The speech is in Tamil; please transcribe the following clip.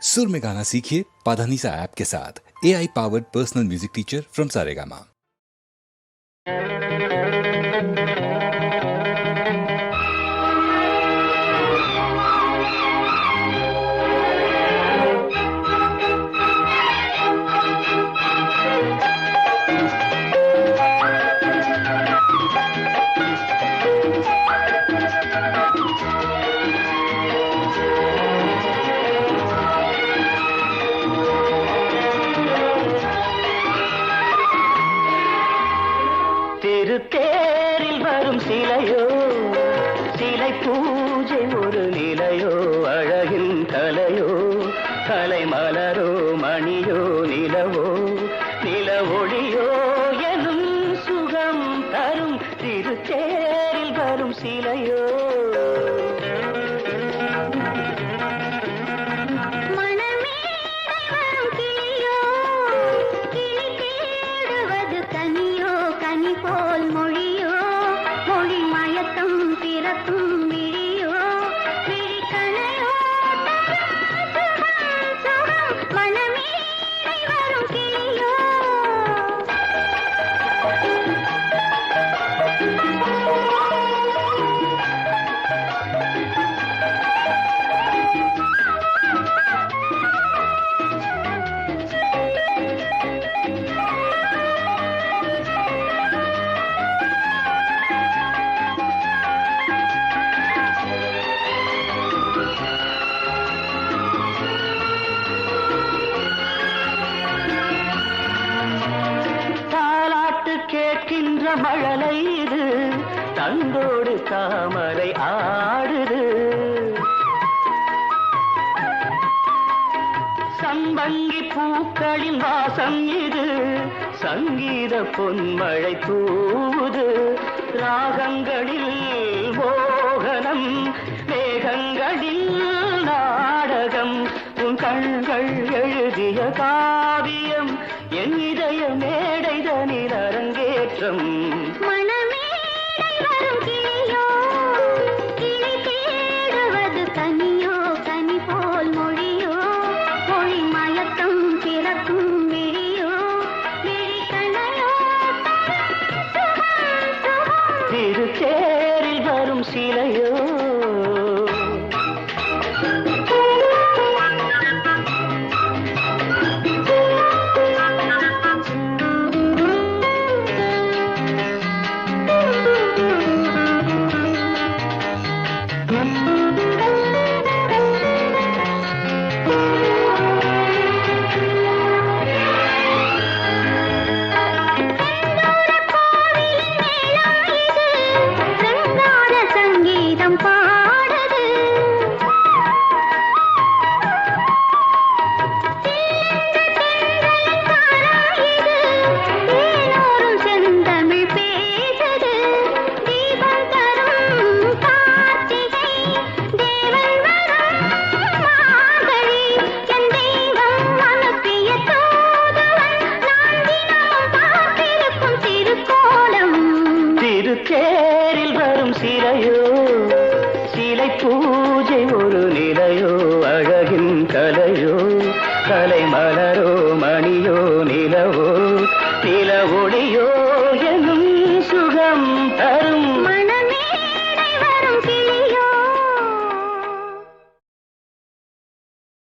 सुर में गाना सीखिए पाधानीसा ऐप के साथ। AI powered personal music teacher from Saregama. தேரில் வரும் சிலையோ சிலை பூஜை ஒரு நிலையோ அழகின் கலையோ கலை மலரோ மணியோ நிலவோ நில ஒளியோ எனும் சுகம் தரும் திருத்தேரில் வரும் சிலையோ போல் மொழியோ மொழி மயக்கம் பிறக்கும் விழியோ விழிக்கணையோ மனமே வரும் கிளியோ கேட்கின்ற மழலை இது தந்தோடு தாமரை ஆடுது சம்பங்கி பூக்களின் வாசம் இது சங்கீத பொன்மழை தூவுது ராகங்களில் மோகனம் மேகங்களில் நாடகம் உன் கண்கள் எழுதிய காவியம் என் இதய மேடைதனில் அரங்கேற்றம் மனமே வரும்